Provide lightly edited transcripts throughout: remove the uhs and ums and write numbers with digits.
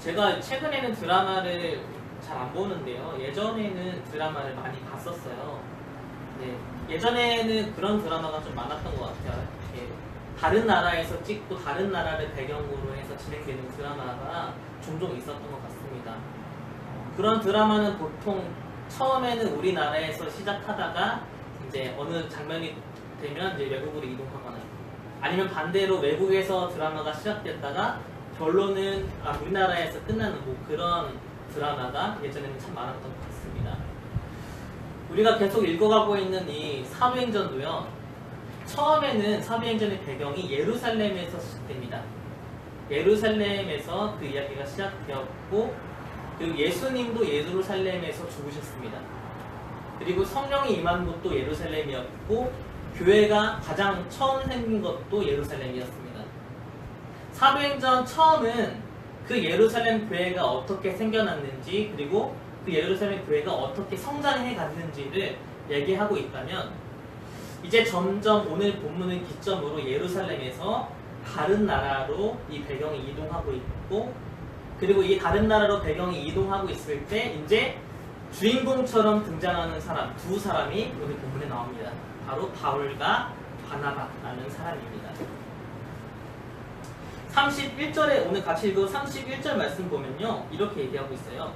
제가 최근에는 드라마를 잘 안 보는데요. 예전에는 드라마를 많이 봤었어요. 네, 예전에는 그런 드라마가 좀 많았던 것 같아요. 예, 다른 나라에서 찍고 다른 나라를 배경으로 해서 진행되는 드라마가 종종 있었던 것 같습니다. 그런 드라마는 보통 처음에는 우리나라에서 시작하다가 이제 어느 장면이 되면 이제 외국으로 이동하거나 아니면 반대로 외국에서 드라마가 시작됐다가 결론은 우리나라에서 끝나는 뭐 그런 드라마가 예전에는 참 많았던 것 같습니다. 우리가 계속 읽어가고 있는 이 사도행전도요. 처음에는 사도행전의 배경이 예루살렘에서 시작됩니다. 예루살렘에서 그 이야기가 시작되었고 그리고 예수님도 예루살렘에서 죽으셨습니다. 그리고 성령이 임한 곳도 예루살렘이었고 교회가 가장 처음 생긴 것도 예루살렘이었습니다. 사도행전 처음은 그 예루살렘 교회가 어떻게 생겨났는지 그리고 그 예루살렘 교회가 어떻게 성장해 갔는지를 얘기하고 있다면 이제 점점 오늘 본문을 기점으로 예루살렘에서 다른 나라로 이 배경이 이동하고 있고 그리고 이 다른 나라로 배경이 이동하고 있을 때 이제 주인공처럼 등장하는 사람 두 사람이 오늘 본문에 나옵니다. 바로 바울과 바나바라는 사람입니다. 31절에 오늘 같이 읽은 31절 말씀 보면요. 이렇게 얘기하고 있어요.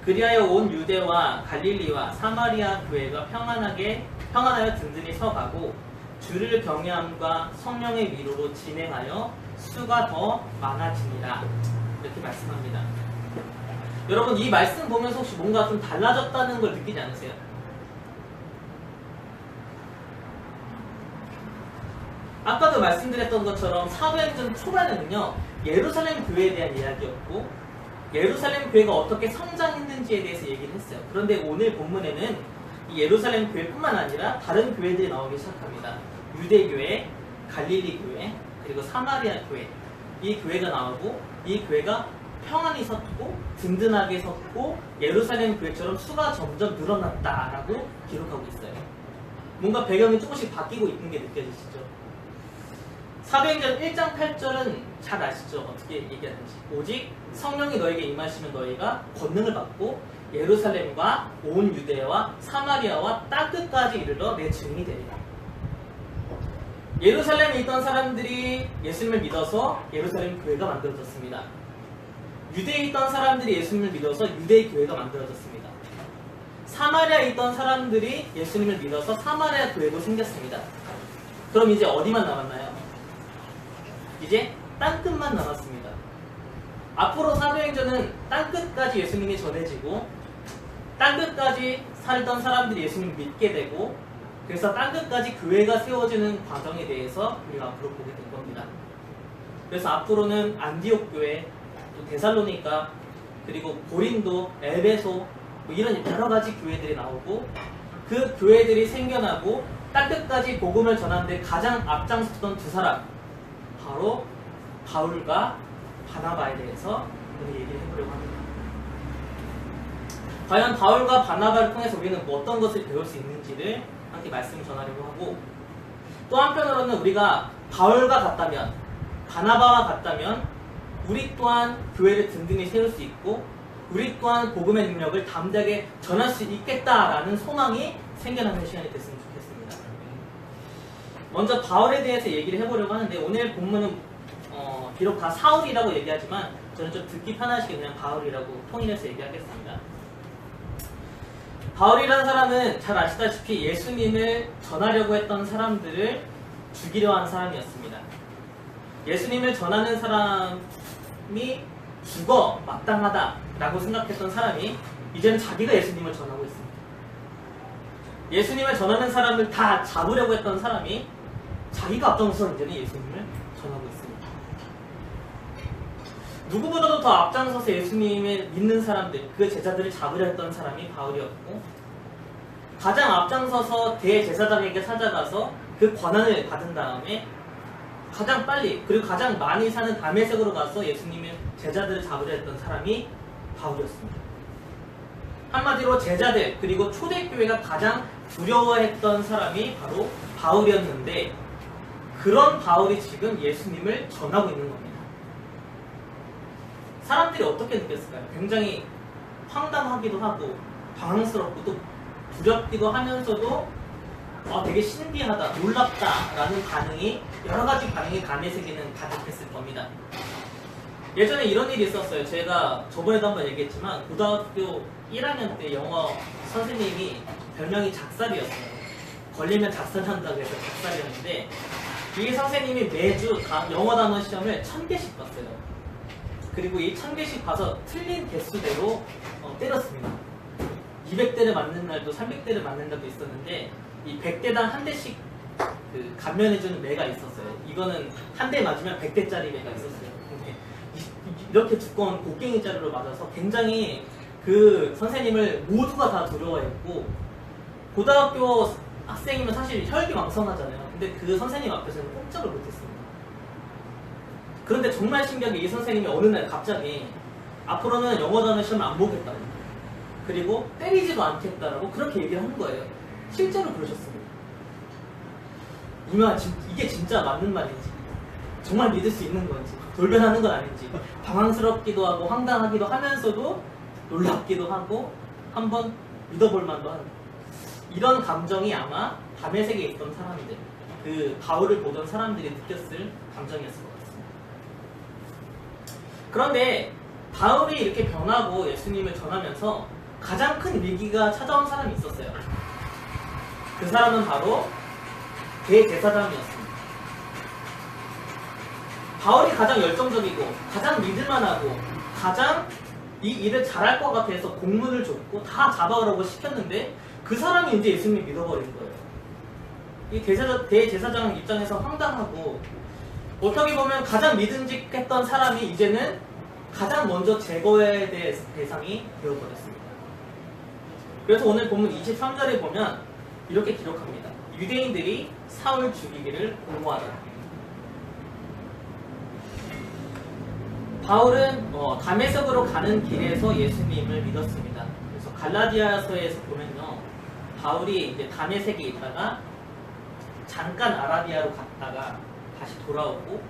그리하여 온 유대와 갈릴리와 사마리아 교회가 평안하여 든든히 서가고 주를 경외함과 성령의 위로로 진행하여 수가 더 많아지니라. 이렇게 말씀합니다. 여러분 이 말씀 보면서 혹시 뭔가 좀 달라졌다는 걸 느끼지 않으세요? 아까도 말씀드렸던 것처럼 사도행전 초반에는요 예루살렘 교회에 대한 이야기였고 예루살렘 교회가 어떻게 성장했는지에 대해서 얘기를 했어요. 그런데 오늘 본문에는 이 예루살렘 교회뿐만 아니라 다른 교회들이 나오기 시작합니다. 유대교회, 갈릴리 교회, 그리고 사마리아 교회 이 교회가 나오고 이 교회가 평안히 섰고 든든하게 섰고 예루살렘 교회처럼 수가 점점 늘어났다라고 기록하고 있어요. 뭔가 배경이 조금씩 바뀌고 있는 게 느껴지시죠? 사도행전 1장 8절은 잘 아시죠? 어떻게 얘기하는지. 오직 성령이 너에게 임하시면 너희가 권능을 받고 예루살렘과 온 유대와 사마리아와 땅끝까지 이르러 내 증인이 되리라. 예루살렘에 있던 사람들이 예수님을 믿어서 예루살렘 교회가 만들어졌습니다. 유대에 있던 사람들이 예수님을 믿어서 유대의 교회가 만들어졌습니다. 사마리아에 있던 사람들이 예수님을 믿어서 사마리아 교회도 생겼습니다. 그럼 이제 어디만 남았나요? 이제 땅끝만 남았습니다. 앞으로 사도행전은 땅끝까지 예수님이 전해지고 땅끝까지 살던 사람들이 예수님을 믿게 되고 그래서 땅끝까지 교회가 세워지는 과정에 대해서 우리가 앞으로 보게 될 겁니다. 그래서 앞으로는 안디옥 교회, 또 데살로니가, 그리고 고린도, 에베소 뭐 이런 여러 가지 교회들이 나오고 그 교회들이 생겨나고 땅끝까지 복음을 전하는데 가장 앞장섰던 두 사람 바로 바울과 바나바에 대해서 오늘 얘기를 해보려고 합니다. 과연 바울과 바나바를 통해서 우리는 뭐 어떤 것을 배울 수 있는지를 함께 말씀을 전하려고 하고 또 한편으로는 우리가 바울과 같다면 바나바와 같다면 우리 또한 교회를 든든히 세울 수 있고 우리 또한 복음의 능력을 담대하게 전할 수 있겠다라는 소망이 생겨나는 시간이 됐으면 좋겠습니다. 먼저 바울에 대해서 얘기를 해보려고 하는데 오늘 본문은 비록 다 사울이라고 얘기하지만 저는 좀 듣기 편하시게 그냥 바울이라고 통일해서 얘기하겠습니다. 바울이라는 사람은 잘 아시다시피 예수님을 전하려고 했던 사람들을 죽이려 한 사람이었습니다. 예수님을 전하는 사람이 죽어 마땅하다라고 생각했던 사람이 이제는 자기가 예수님을 전하고 있습니다. 예수님을 전하는 사람을 다 잡으려고 했던 사람이 자기가 앞장서서 이제는 예수님을 전하고 있습니다. 누구보다도 더 앞장서서 예수님을 믿는 사람들, 그 제자들을 잡으려 했던 사람이 바울이었고 가장 앞장서서 대제사장에게 찾아가서 그 권한을 받은 다음에 가장 빨리 그리고 가장 많이 사는 다메섹으로 가서 예수님의 제자들을 잡으려 했던 사람이 바울이었습니다. 한마디로 제자들 그리고 초대교회가 가장 두려워했던 사람이 바로 바울이었는데 그런 바울이 지금 예수님을 전하고 있는 겁니다. 사람들이 어떻게 느꼈을까요? 굉장히 황당하기도 하고 당황스럽고 또 두렵기도 하면서도 되게 신기하다, 놀랍다라는 반응이 여러 가지 반응이 감의 세계는 가득했을 겁니다. 예전에 이런 일이 있었어요. 제가 저번에도 한번 얘기했지만 고등학교 1학년 때 영어 선생님이 별명이 작살이었어요. 걸리면 작살난다고 해서 작살이었는데 이 선생님이 매주 영어 단어 시험을 1000개씩 봤어요. 그리고 이 1000개씩 봐서 틀린 개수대로 때렸습니다. 200대를 맞는 날도 300대를 맞는 날도 있었는데 이 100대당 한 대씩 그 감면해주는 매가 있었어요. 이거는 한 대 맞으면 100대짜리 매가 있었어요. 근데 이렇게 두꺼운 곡괭이 자루로 맞아서 굉장히 그 선생님을 모두가 다 두려워했고 고등학교 학생이면 사실 혈기왕성하잖아요. 근데 그 선생님 앞에서는 꼼짝을 못했습니다. 그런데 정말 신기하게 이 선생님이 어느 날 갑자기 앞으로는 영어 단어 시험을 안 보겠다고 그리고 때리지도 않겠다라고 그렇게 얘기를 하는 거예요. 실제로 그러셨습니다. 이게 진짜 맞는 말인지 정말 믿을 수 있는 건지 돌변하는 건 아닌지 당황스럽기도 하고 황당하기도 하면서도 놀랍기도 하고 한번 믿어볼 만도 하는 이런 감정이 아마 밤의 세계에 있던 사람들 그 바울을 보던 사람들이 느꼈을 감정이었을 것 같습니다. 그런데 바울이 이렇게 변하고 예수님을 전하면서 가장 큰 위기가 찾아온 사람이 있었어요. 그 사람은 바로 대제사장이었습니다. 바울이 가장 열정적이고 가장 믿을만하고 가장 이 일을 잘할 것 같아서 공문을 줬고 다 잡아오라고 시켰는데 그 사람이 이제 예수님을 믿어버린 거예요. 이 대제사장 입장에서 황당하고 어떻게 보면 가장 믿음직했던 사람이 이제는 가장 먼저 제거해야 될 대상이 되어버렸습니다. 그래서 오늘 본문 23절에 보면 이렇게 기록합니다. 유대인들이 사울 죽이기를 공모하더라. 바울은 다메섹으로 가는 길에서 예수님을 믿었습니다. 그래서 갈라디아서에서 보면요, 바울이 이제 다메섹에 있다가 잠깐 아라비아로 갔다가 다시 돌아오고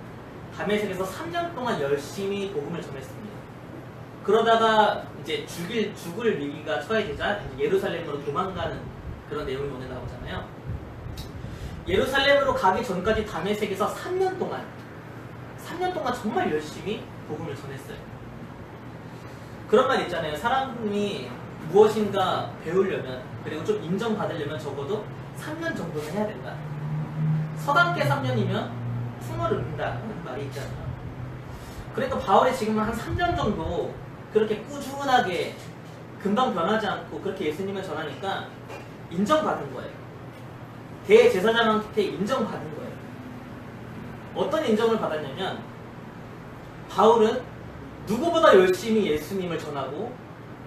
다메섹에서 3년 동안 열심히 복음을 전했습니다. 그러다가 이제 죽을 위기가 처해지자 예루살렘으로 도망가는 그런 내용이 오늘 나오잖아요. 예루살렘으로 가기 전까지 다메섹에서 3년 동안 정말 열심히 복음을 전했어요. 그런 말 있잖아요. 사람이 무엇인가 배우려면 그리고 좀 인정받으려면 적어도 3년 정도는 해야 된다. 서당계 3년이면 풍어를 읊는다는 말이 있잖아요. 그러니까 바울이 지금 한 3년 정도 그렇게 꾸준하게 금방 변하지 않고 그렇게 예수님을 전하니까 인정받은 거예요. 대제사장한테 인정받은 거예요. 어떤 인정을 받았냐면 바울은 누구보다 열심히 예수님을 전하고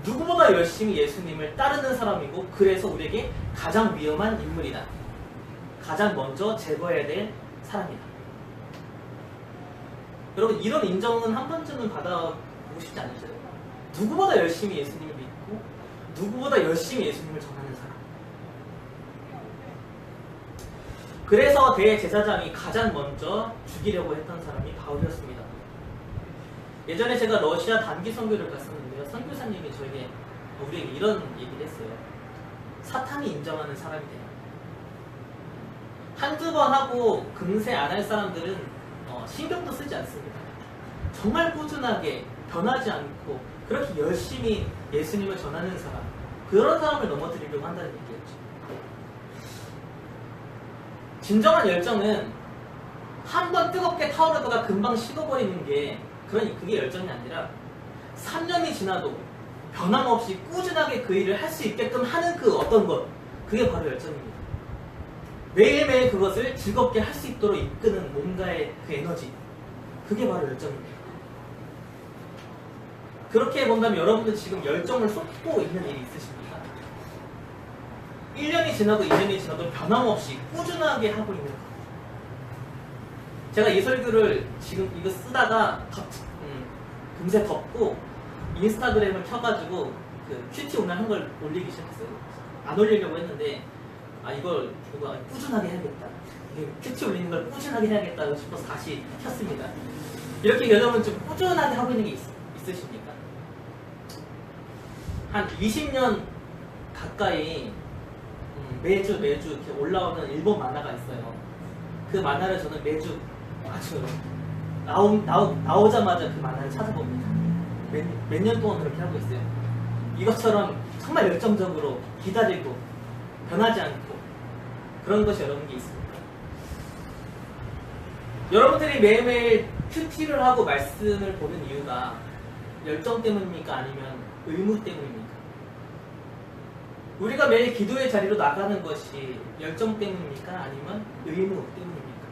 누구보다 열심히 예수님을 따르는 사람이고 그래서 우리에게 가장 위험한 인물이다. 가장 먼저 제거해야 될 사람이다. 여러분 이런 인정은 한 번쯤은 받아보고 싶지 않으세요? 누구보다 열심히 예수님을 믿고 누구보다 열심히 예수님을 전하는 사람. 그래서 대제사장이 가장 먼저 죽이려고 했던 사람이 바울이었습니다. 예전에 제가 러시아 단기 선교를 갔었는데요. 선교사님이 우리에게 이런 얘기를 했어요. 사탄이 인정하는 사람이 돼요. 한두 번 하고 금세 안 할 사람들은 신경도 쓰지 않습니다. 정말 꾸준하게 변하지 않고 그렇게 열심히 예수님을 전하는 사람, 그런 사람을 넘어뜨리려고 한다는 얘기였죠. 진정한 열정은 한 번 뜨겁게 타오르다가 금방 식어버리는 게 그게 열정이 아니라 3년이 지나도 변함없이 꾸준하게 그 일을 할 수 있게끔 하는 그 어떤 것, 그게 바로 열정입니다. 매일매일 그것을 즐겁게 할 수 있도록 이끄는 뭔가의 그 에너지, 그게 바로 열정입니다. 그렇게 본다면 여러분들 지금 열정을 쏟고 있는 일이 있으십니까? 1년이 지나고 2년이 지나도 변함없이 꾸준하게 하고 있는 것. 제가 이 설교를 지금 이거 쓰다가 금세 덮고 인스타그램을 켜가지고 그 큐티 오늘 한 걸 올리기 시작했어요. 안 올리려고 했는데 이걸 꾸준하게 해야겠다. 큐티 올리는 걸 꾸준하게 해야겠다 싶어서 다시 켰습니다. 이렇게 여러분 좀 꾸준하게 하고 있는 게 있으십니까? 있으십니까? 한 20년 가까이 매주 이렇게 올라오는 일본 만화가 있어요. 그 만화를 저는 매주 아주 나오자마자 그 만화를 찾아봅니다. 몇 년 동안 그렇게 하고 있어요. 이것처럼 정말 열정적으로 기다리고 변하지 않고 그런 것이 여러분께 있습니다. 여러분들이 매일매일 큐티를 하고 말씀을 보는 이유가 열정 때문입니까? 아니면 의무 때문입니까? 우리가 매일 기도의 자리로 나가는 것이 열정 때문입니까? 아니면 의무 때문입니까?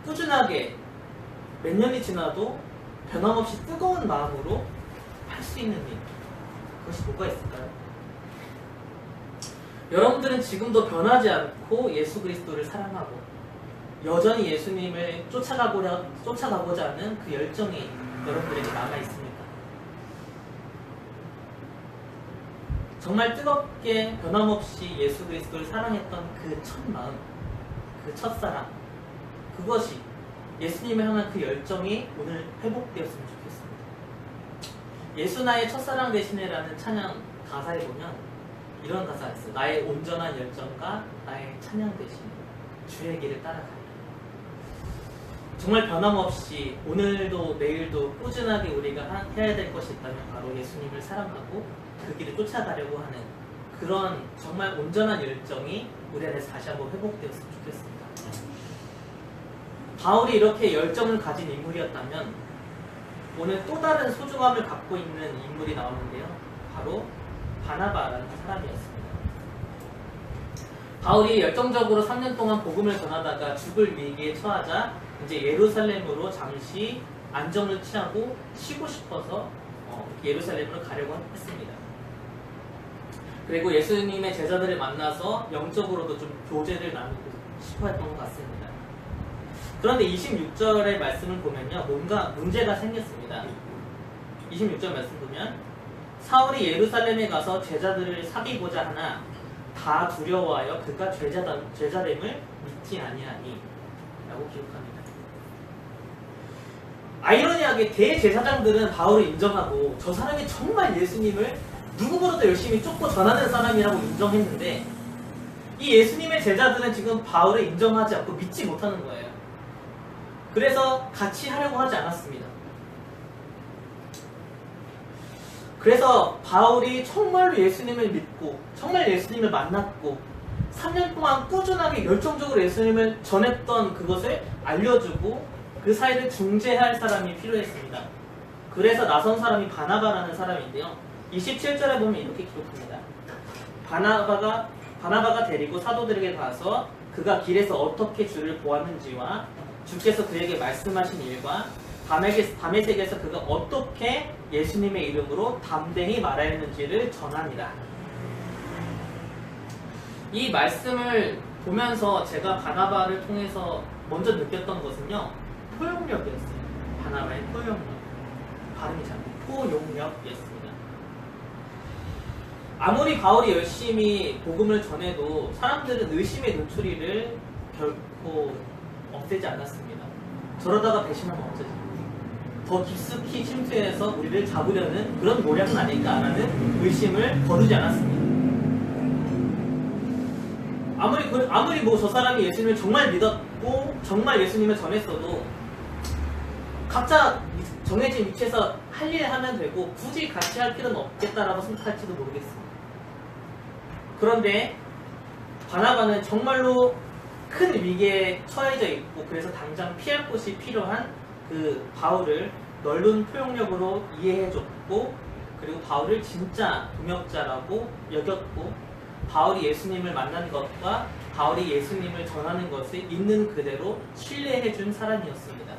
꾸준하게 몇 년이 지나도 변함없이 뜨거운 마음으로 할 수 있는 일, 그것이 뭐가 있을까요? 여러분들은 지금도 변하지 않고 예수 그리스도를 사랑하고 여전히 예수님을 쫓아가고자 하는 그 열정이 여러분들에게 남아있습니까? 정말 뜨겁게 변함없이 예수 그리스도를 사랑했던 그 첫 마음, 그 첫사랑, 그것이 예수님을 향한 그 열정이 오늘 회복되었으면 좋겠습니다. 예수 나의 첫사랑 되시네라는 찬양 가사에 보면 이런 가사가 있어요. 나의 온전한 열정과 나의 찬양 되시네, 주의 길을 따라가리. 정말 변함없이 오늘도 내일도 꾸준하게 우리가 해야 될 것이 있다면 바로 예수님을 사랑하고 그 길을 쫓아가려고 하는 그런 정말 온전한 열정이 우리 안에서 다시 한번 회복되었으면 좋겠습니다. 바울이 이렇게 열정을 가진 인물이었다면 오늘 또 다른 소중함을 갖고 있는 인물이 나오는데요. 바로 바나바라는 사람이었습니다. 바울이 열정적으로 3년 동안 복음을 전하다가 죽을 위기에 처하자 이제 예루살렘으로 잠시 안정을 취하고 쉬고 싶어서 예루살렘으로 가려고 했습니다. 그리고 예수님의 제자들을 만나서 영적으로도 좀 교제를 나누고 싶어 했던 것 같습니다. 그런데 26절의 말씀을 보면요, 뭔가 문제가 생겼습니다. 26절 말씀 보면 사울이 예루살렘에 가서 제자들을 사귀고자 하나 다 두려워하여 그가 제자됨을 믿지 아니하니 라고 기록합니다. 아이러니하게 대제사장들은 바울을 인정하고 저 사람이 정말 예수님을 누구보다도 열심히 쫓고 전하는 사람이라고 인정했는데 이 예수님의 제자들은 지금 바울을 인정하지 않고 믿지 못하는 거예요. 그래서 같이 하려고 하지 않았습니다. 그래서 바울이 정말로 예수님을 믿고 정말 예수님을 만났고 3년 동안 꾸준하게 열정적으로 예수님을 전했던 그것을 알려주고 그 사이를 중재할 사람이 필요했습니다. 그래서 나선 사람이 바나바라는 사람인데요. 27절에 보면 이렇게 기록합니다. 바나바가 데리고 사도들에게 가서 그가 길에서 어떻게 주를 보았는지와 주께서 그에게 말씀하신 일과 밤의 세계에서 그가 어떻게 예수님의 이름으로 담대히 말하였는지를 전합니다. 이 말씀을 보면서 제가 바나바를 통해서 먼저 느꼈던 것은요, 포용력이었어요. 바나바의 포용력. 발음이 잘 포용력이었습니다. 아무리 바울이 열심히 복음을 전해도 사람들은 의심의 눈초리를 결코 없애지 않았습니다. 저러다가 배신하면 어쩌지? 더 깊숙이 침투해서 우리를 잡으려는 그런 모략은 아닐까라는 의심을 거두지 않았습니다. 아무리 저 사람이 예수님을 정말 믿었고 정말 예수님을 전했어도 각자 정해진 위치에서 할 일 하면 되고 굳이 같이 할 필요는 없겠다라고 생각할지도 모르겠습니다. 그런데 바나바는 정말로 큰 위기에 처해져 있고 그래서 당장 피할 곳이 필요한 그 바울을 넓은 포용력으로 이해해줬고 그리고 바울을 진짜 동역자라고 여겼고 바울이 예수님을 만난 것과 바울이 예수님을 전하는 것을 있는 그대로 신뢰해준 사람이었습니다.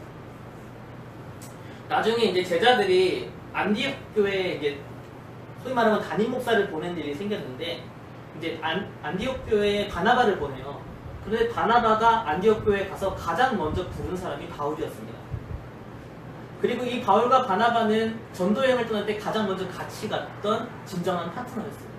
나중에 이제 제자들이 안디옥 교회에 이제 소위 말하면 담임 목사를 보낸 일이 생겼는데 이제 안디옥 교회에 바나바를 보내요. 그런데 바나바가 안디옥 교회에 가서 가장 먼저 부른 사람이 바울이었습니다. 그리고 이 바울과 바나바는 전도여행을 떠날 때 가장 먼저 같이 갔던 진정한 파트너였습니다.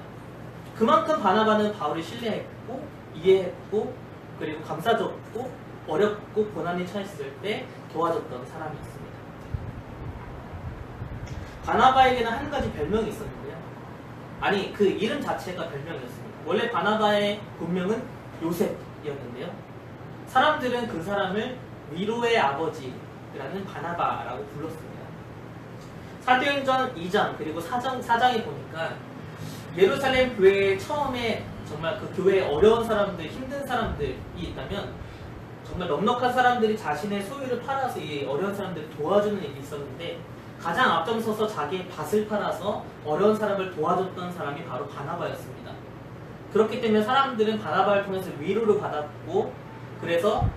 그만큼 바나바는 바울을 신뢰했고 이해했고 그리고 감싸줬고 어렵고 고난이 처했을 때 도와줬던 사람이었습니다. 바나바에게는 한 가지 별명이 있었는데요. 아니, 그 이름 자체가 별명이었습니다. 원래 바나바의 본명은 요셉이었는데요. 사람들은 그 사람을 위로의 아버지라는 바나바라고 불렀습니다. 사도행전 2장 그리고 4장에 보니까 예루살렘 교회에 처음에 정말 그 교회에 어려운 사람들, 힘든 사람들이 있다면 정말 넉넉한 사람들이 자신의 소유를 팔아서 이 어려운 사람들을 도와주는 일이 있었는데 가장 앞장서서 자기의 밭을 팔아서 어려운 사람을 도와줬던 사람이 바로 바나바였습니다. 그렇기 때문에 사람들은 바나바를 통해서 위로를 받았고 그래서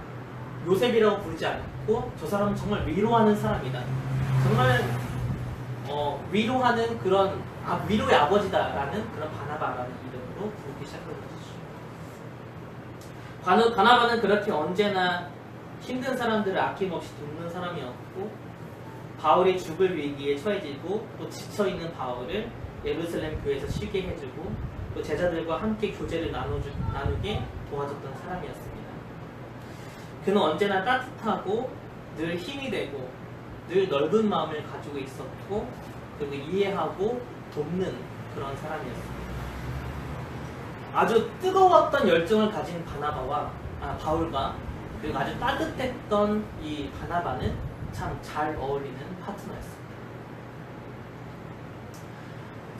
요셉이라고 부르지 않고 저 사람은 정말 위로하는 사람이다. 정말 위로하는 그런 위로의 아버지다라는 그런 바나바라는 이름으로 부르기 시작한 것이죠. 바나바는 그렇게 언제나 힘든 사람들을 아낌없이 돕는 사람이었고 바울이 죽을 위기에 처해지고 또 지쳐있는 바울을 예루살렘 교회에서 쉬게 해주고 또 제자들과 함께 교제를 나누게 도와줬던 사람이었습니다. 그는 언제나 따뜻하고 늘 힘이 되고 늘 넓은 마음을 가지고 있었고 그리고 이해하고 돕는 그런 사람이었습니다. 아주 뜨거웠던 열정을 가진 바울과 그리고 아주 따뜻했던 이 바나바는 참 잘 어울리는 파트너였습니다.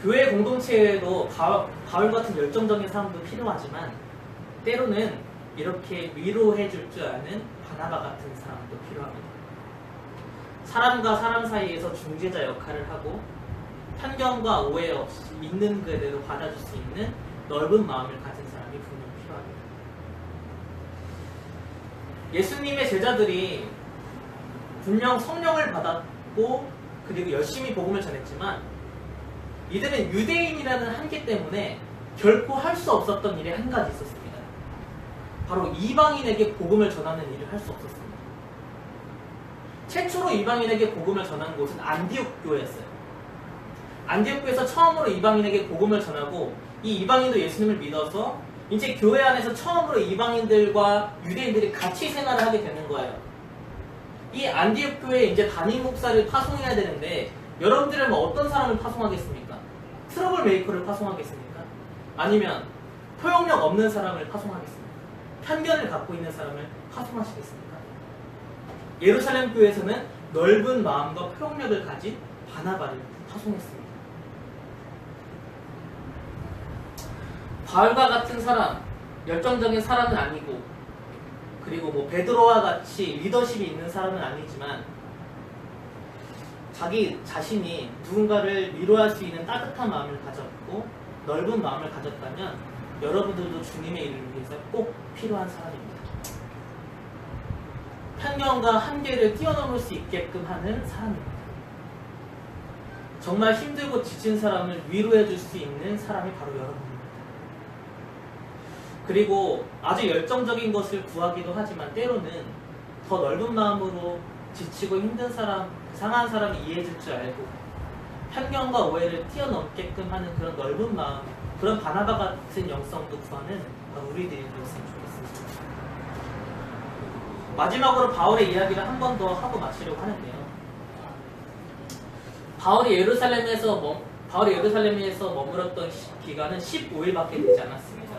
교회 공동체에도 바울 같은 열정적인 사람도 필요하지만 때로는 이렇게 위로해줄 줄 아는 바나바 같은 사람도 필요합니다. 사람과 사람 사이에서 중재자 역할을 하고 편견과 오해 없이 있는 그대로 받아줄 수 있는 넓은 마음을 가진 사람이 분명 필요합니다. 예수님의 제자들이 분명 성령을 받았고 그리고 열심히 복음을 전했지만 이들은 유대인이라는 한계 때문에 결코 할 수 없었던 일이 한 가지 있었습니다. 바로 이방인에게 복음을 전하는 일을 할 수 없었습니다. 최초로 이방인에게 복음을 전한 곳은 안디옥 교회였어요. 안디옥 교회에서 처음으로 이방인에게 복음을 전하고 이 이방인도 예수님을 믿어서 이제 교회 안에서 처음으로 이방인들과 유대인들이 같이 생활을 하게 되는 거예요. 이 안디옥 교회에 이제 담임 목사를 파송해야 되는데 여러분들은 어떤 사람을 파송하겠습니까? 트러블 메이커를 파송하겠습니까? 아니면 포용력 없는 사람을 파송하겠습니까? 편견을 갖고 있는 사람을 파송하시겠습니까? 예루살렘 교회에서는 넓은 마음과 포용력을 가진 바나바를 파송했습니다. 바울과 같은 사람, 열정적인 사람은 아니고 그리고 베드로와 같이 리더십이 있는 사람은 아니지만 자기 자신이 누군가를 위로할 수 있는 따뜻한 마음을 가졌고 넓은 마음을 가졌다면 여러분들도 주님의 일을 위해서 꼭 필요한 사람입니다. 편견과 한계를 뛰어넘을 수 있게끔 하는 사람입니다. 정말 힘들고 지친 사람을 위로해 줄 수 있는 사람이 바로 여러분입니다. 그리고 아주 열정적인 것을 구하기도 하지만 때로는 더 넓은 마음으로 지치고 힘든 사람, 상한 사람을 이해해 줄 줄 알고 편견과 오해를 뛰어넘게끔 하는 그런 넓은 마음, 그런 바나바 같은 영성도 구하는 우리들이 되었으면 좋겠습니다. 마지막으로 바울의 이야기를 한 번 더 하고 마치려고 하는데요. 바울이 예루살렘에서 머물었던 기간은 15일밖에 되지 않았습니다.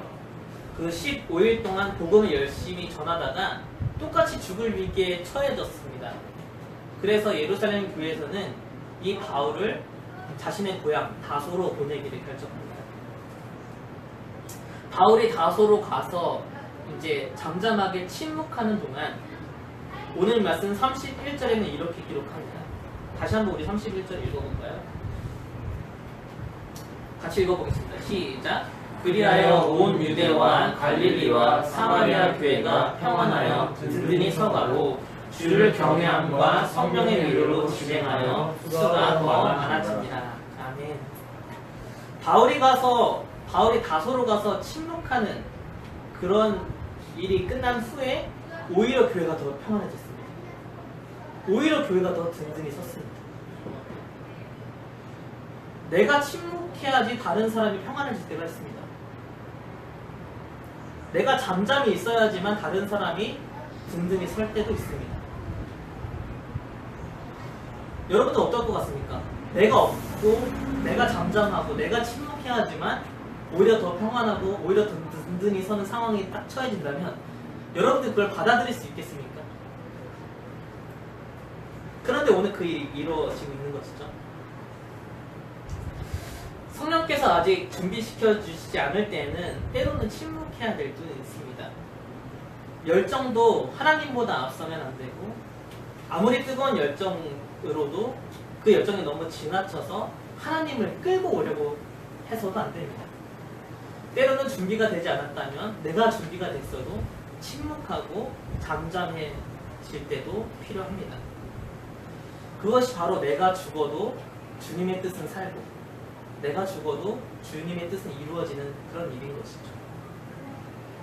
그 15일 동안 복음을 열심히 전하다가 똑같이 죽을 위기에 처해졌습니다. 그래서 예루살렘 교회에서는 이 바울을 자신의 고향 다소로 보내기를 결정합니다. 바울이 다소로 가서 이제 잠잠하게 침묵하는 동안 오늘 말씀 31절에는 이렇게 기록합니다. 다시 한번 우리 31절 읽어볼까요? 같이 읽어보겠습니다. 시작! 그리하여 온 유대와 갈릴리와 사마리아 교회가 평안하여 든든히 서가고 주를 경외함과 성령의 위로로 진행하여 수가 더 많아집니다. 아멘. 바울이 다소로 가서 침묵하는 그런 일이 끝난 후에 오히려 교회가 더 평안해졌습니다. 오히려 교회가 더 든든히 섰습니다. 내가 침묵해야지 다른 사람이 평안해질 때가 있습니다. 내가 잠잠히 있어야지만 다른 사람이 든든히 설 때도 있습니다. 여러분은 어떨 것 같습니까? 내가 없고 내가 잠잠하고 내가 침묵해야지만 오히려 더 평안하고 오히려 더 든든히 서는 상황이 딱 처해진다면 여러분들 그걸 받아들일 수 있겠습니까? 그런데 오늘 그 일이 이루어지고 있는 것이죠. 성령께서 아직 준비시켜 주시지 않을 때에는 때로는 침묵해야 될 때는 있습니다. 열정도 하나님보다 앞서면 안 되고 아무리 뜨거운 열정으로도 그 열정이 너무 지나쳐서 하나님을 끌고 오려고 해서도 안 됩니다. 때로는 준비가 되지 않았다면 내가 준비가 됐어도 침묵하고 잠잠해질 때도 필요합니다. 그것이 바로 내가 죽어도 주님의 뜻은 살고 내가 죽어도 주님의 뜻은 이루어지는 그런 일인 것이죠.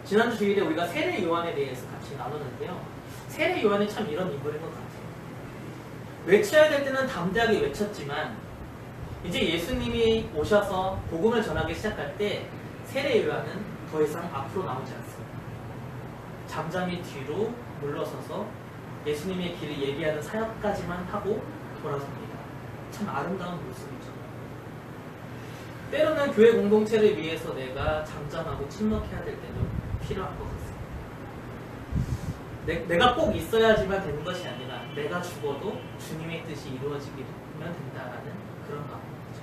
지난주 주일에 우리가 세례 요한에 대해서 같이 나눴는데요. 세례 요한이 참 이런 인물인 것 같아요. 외쳐야 될 때는 담대하게 외쳤지만 이제 예수님이 오셔서 복음을 전하기 시작할 때 세례 요한은 더 이상 앞으로 나오지 않습니다. 잠잠히 뒤로 물러서서 예수님의 길을 얘기하는 사역까지만 하고 돌아섭니다. 참 아름다운 모습이죠. 때로는 교회 공동체를 위해서 내가 잠잠하고 침묵해야 될 때도 필요한 것 같습니다. 내가 꼭 있어야지만 되는 것이 아니라 내가 죽어도 주님의 뜻이 이루어지기면 된다라는 그런 마음이죠.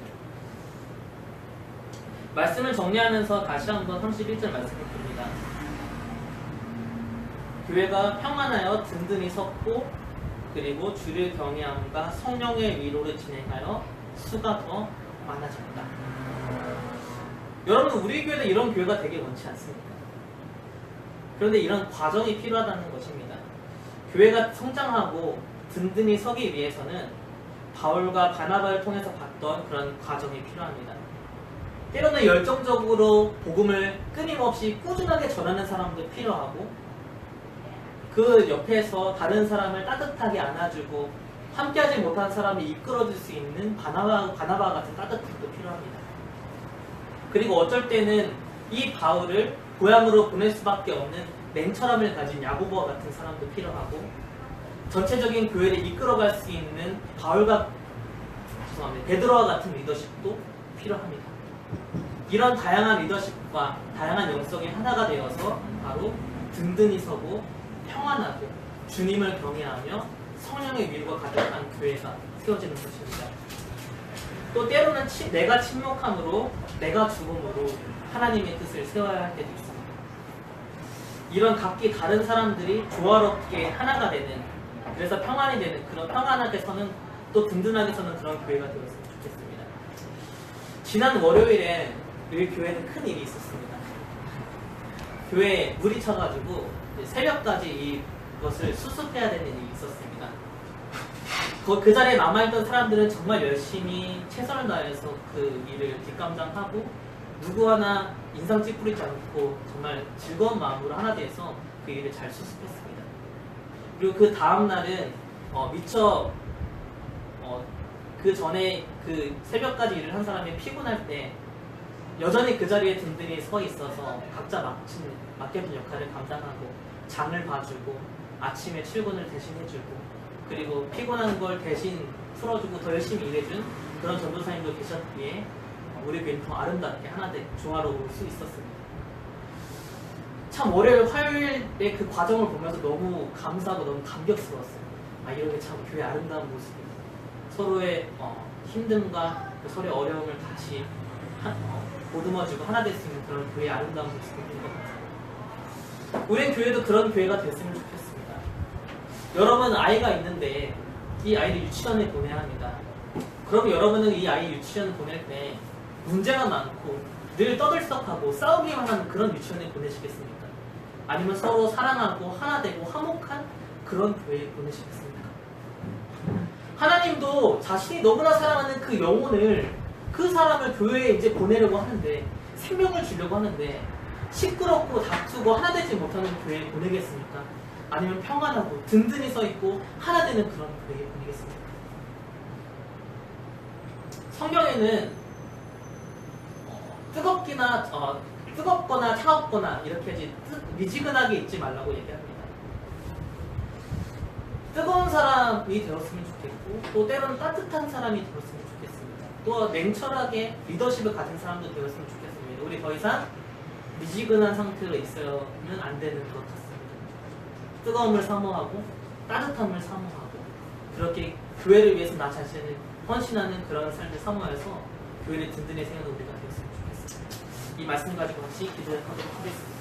말씀을 정리하면서 다시 한번 31절 말씀을 봅니다. 교회가 평안하여 든든히 섰고 그리고 주를 경외함과 성령의 위로를 진행하여 수가 더 많아졌다. 여러분 우리 교회도 이런 교회가 되게 원치 않습니다. 그런데 이런 과정이 필요하다는 것입니다. 교회가 성장하고 든든히 서기 위해서는 바울과 바나바를 통해서 봤던 그런 과정이 필요합니다. 때로는 열정적으로 복음을 끊임없이 꾸준하게 전하는 사람도 필요하고 그 옆에서 다른 사람을 따뜻하게 안아주고 함께하지 못한 사람을 이끌어줄 수 있는 바나바 같은 따뜻함도 필요합니다. 그리고 어쩔 때는 이 바울을 고향으로 보낼 수밖에 없는 냉철함을 가진 야고보와 같은 사람도 필요하고 전체적인 교회를 이끌어갈 수 있는 베드로와 같은 리더십도 필요합니다. 이런 다양한 리더십과 다양한 영성이 하나가 되어서 바로 든든히 서고 평안하고 주님을 경외하며 성령의 위로가 가득한 교회가 세워지는 것입니다. 또 때로는 내가 침묵함으로 내가 죽음으로 하나님의 뜻을 세워야 할 때도 있습니다. 이런 각기 다른 사람들이 조화롭게 하나가 되는 그래서 평안이 되는 그런 평안하게 서는 또 든든하게 서는 그런 교회가 되었으면 좋겠습니다. 지난 월요일에 우리 교회는 큰 일이 있었습니다. 교회에 물이 차가지고 새벽까지 이것을 수습해야 되는 일이 있었습니다. 그 자리에 남아있던 사람들은 정말 열심히 최선을 다해서 그 일을 뒷감당하고 누구 하나 인상 찌푸리지 않고 정말 즐거운 마음으로 하나 돼서 그 일을 잘 수습했습니다. 그리고 그 다음 날은 미처 그 전에 그 새벽까지 일을 한 사람이 피곤할 때 여전히 그 자리에 든든히 서 있어서 각자 맡겨진 역할을 감당하고 장을 봐주고 아침에 출근을 대신 해주고 그리고 피곤한 걸 대신 풀어주고 더 열심히 일해준 그런 전도사님도 계셨기에 우리 교회는 더 아름답게 하나 돼 조화로울 수 있었습니다. 참 월요일 화요일의 그 과정을 보면서 너무 감사하고 너무 감격스러웠어요. 이런 게 참 교회 아름다운 모습이고 서로의 힘듦과 서로의 어려움을 같이 보듬어주고 하나 될 수 있는 그런 교회의 아름다운 모습인 것 같아요. 우리 교회도 그런 교회가 됐으면 좋겠습니다. 여러분 아이가 있는데 이 아이를 유치원에 보내야 합니다. 그럼 여러분은 이 아이 유치원 보낼 때 문제가 많고 늘 떠들썩하고 싸우기만 하는 그런 유치원에 보내시겠습니까? 아니면 서로 사랑하고 하나 되고 화목한 그런 교회에 보내시겠습니까? 하나님도 자신이 너무나 사랑하는 그 영혼을 그 사람을 교회에 이제 보내려고 하는데 생명을 주려고 하는데 시끄럽고 다투고 하나 되지 못하는 교회에 보내겠습니까? 아니면 평안하고 든든히 서 있고 하나 되는 그런 교회에 보내겠습니까? 성경에는 뜨겁거나 차갑거나 이렇게 미지근하게 있지 말라고 얘기합니다. 뜨거운 사람이 되었으면 좋겠고 또 때로는 따뜻한 사람이 되었으면 좋겠습니다. 또 냉철하게 리더십을 가진 사람도 되었으면 좋겠습니다. 우리 더 이상 미지근한 상태로 있으면 안 되는 것 같습니다. 뜨거움을 사모하고 따뜻함을 사모하고 그렇게 교회를 위해서 나 자신을 헌신하는 그런 삶을 사모해서 교회를 든든히 세우는 우리가 되었으면 좋겠습니다. 이 말씀 가지고 같이 기도하도록 하겠습니다.